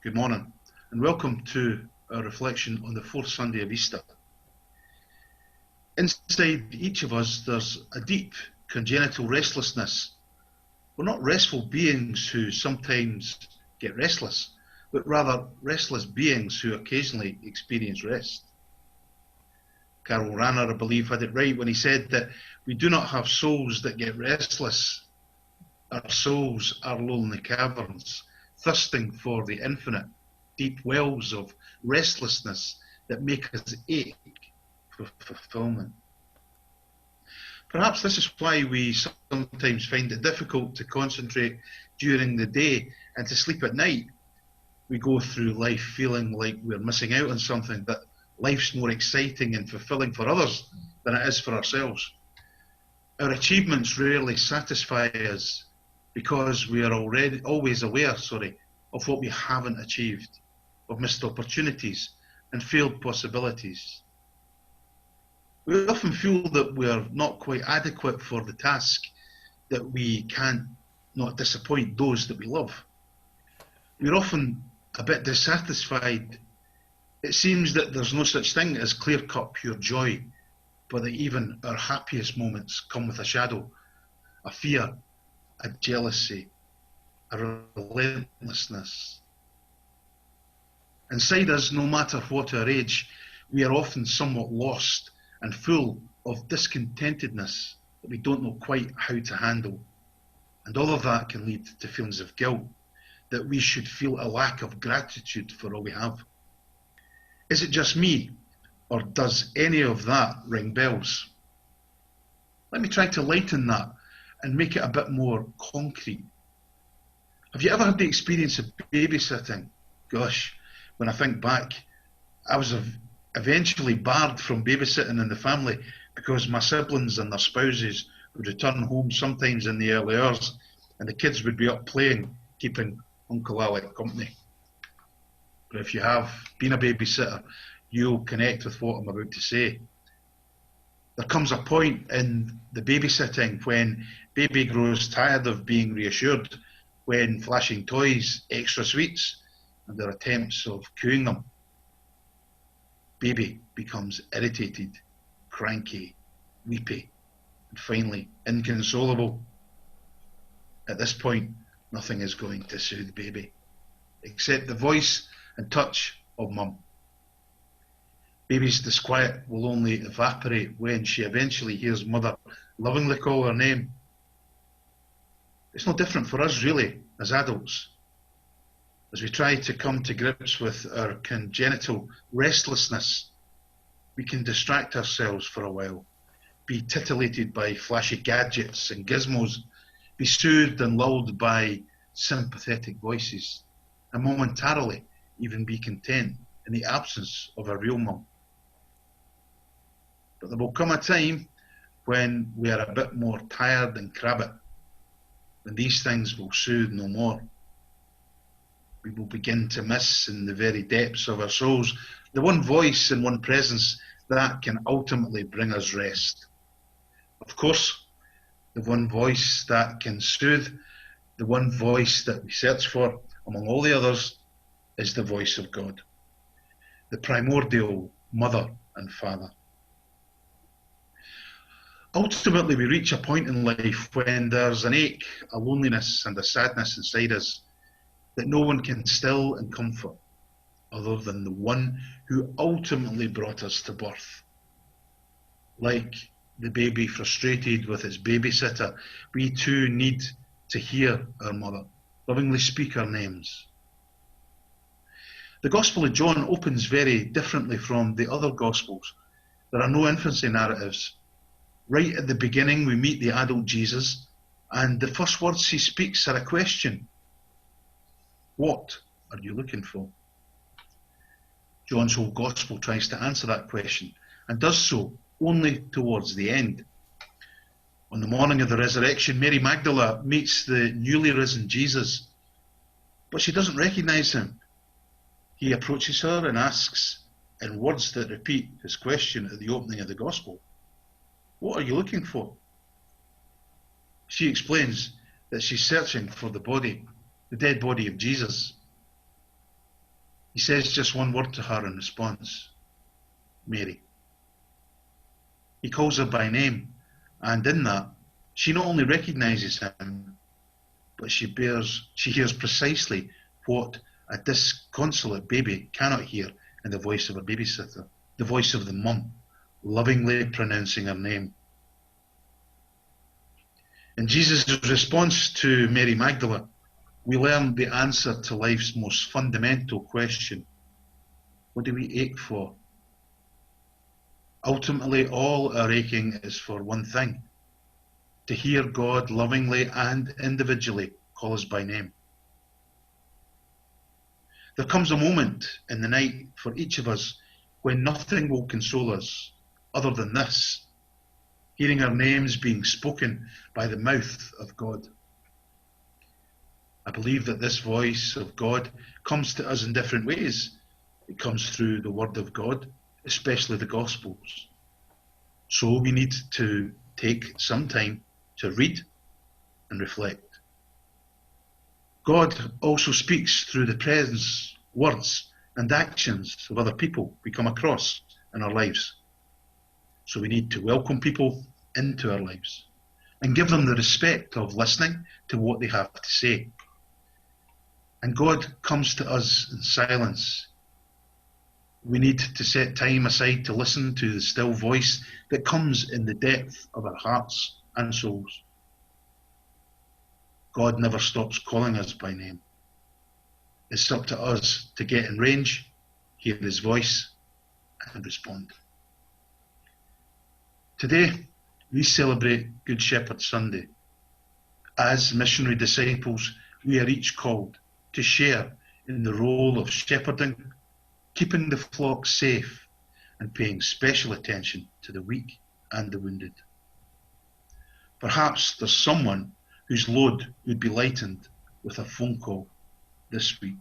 Good morning, and welcome to our reflection on the fourth Sunday of Easter. Inside each of us, there's a deep congenital restlessness. We're not restful beings who sometimes get restless, but rather restless beings who occasionally experience rest. Karl Rahner, I believe, had it right when he said that we do not have souls that get restless. Our souls are lonely caverns, thirsting for the infinite, deep wells of restlessness that make us ache for fulfillment. Perhaps this is why we sometimes find it difficult to concentrate during the day and to sleep at night. We go through life feeling like we're missing out on something, that life's more exciting and fulfilling for others than it is for ourselves. Our achievements rarely satisfy us because we are always aware of what we haven't achieved, of missed opportunities and failed possibilities. We often feel that we are not quite adequate for the task, that we can't not disappoint those that we love. We're often a bit dissatisfied. It seems that there's no such thing as clear-cut pure joy, but that even our happiest moments come with a shadow, a fear, a jealousy, a relentlessness. Inside us, no matter what our age, we are often somewhat lost and full of discontentedness that we don't know quite how to handle. And all of that can lead to feelings of guilt, that we should feel a lack of gratitude for all we have. Is it just me, or does any of that ring bells? Let me try to lighten that and make it a bit more concrete. Have you ever had the experience of babysitting? Gosh, when I think back, I was eventually barred from babysitting in the family because my siblings and their spouses would return home sometimes in the early hours and the kids would be up playing, keeping Uncle Alec company. But if you have been a babysitter, you'll connect with what I'm about to say. There comes a point in the babysitting when baby grows tired of being reassured, when flashing toys, extra sweets, and their attempts of cooing them. Baby becomes irritated, cranky, weepy, and finally inconsolable. At this point, nothing is going to soothe baby, except the voice and touch of mum. Baby's disquiet will only evaporate when she eventually hears mother lovingly call her name. It's no different for us, really, as adults. As we try to come to grips with our congenital restlessness, we can distract ourselves for a while, be titillated by flashy gadgets and gizmos, be soothed and lulled by sympathetic voices, and momentarily even be content in the absence of a real mum. But there will come a time when we are a bit more tired and crabbit, when these things will soothe no more. We will begin to miss in the very depths of our souls the one voice and one presence that can ultimately bring us rest. Of course, the one voice that can soothe, the one voice that we search for among all the others, is the voice of God, the primordial mother and father. Ultimately, we reach a point in life when there's an ache, a loneliness and a sadness inside us that no one can still and comfort other than the one who ultimately brought us to birth. Like the baby frustrated with its babysitter, we too need to hear our mother lovingly speak our names. The Gospel of John opens very differently from the other Gospels. There are no infancy narratives. Right at the beginning, we meet the adult Jesus, and the first words he speaks are a question. What are you looking for? John's whole Gospel tries to answer that question, and does so only towards the end. On the morning of the resurrection, Mary Magdalene meets the newly risen Jesus, but she doesn't recognize him. He approaches her and asks, in words that repeat his question at the opening of the Gospel, "What are you looking for?" She explains that she's searching for the dead body of Jesus. He says just one word to her in response: Mary. He calls her by name, and in that, she not only recognises him, but she hears precisely what a disconsolate baby cannot hear in the voice of a babysitter, the voice of the mum, lovingly pronouncing her name. In Jesus' response to Mary Magdalene, we learn the answer to life's most fundamental question: what do we ache for? Ultimately, all our aching is for one thing: to hear God lovingly and individually call us by name. There comes a moment in the night for each of us when nothing will console us other than this: hearing our names being spoken by the mouth of God. I believe that this voice of God comes to us in different ways. It comes through the Word of God, especially the Gospels. So we need to take some time to read and reflect. God also speaks through the presence, words, and actions of other people we come across in our lives. So we need to welcome people into our lives and give them the respect of listening to what they have to say. And God comes to us in silence. We need to set time aside to listen to the still voice that comes in the depth of our hearts and souls. God never stops calling us by name. It's up to us to get in range, hear his voice, and respond. Today, we celebrate Good Shepherd Sunday. As missionary disciples, we are each called to share in the role of shepherding, keeping the flock safe, and paying special attention to the weak and the wounded. Perhaps there's someone whose load would be lightened with a phone call this week.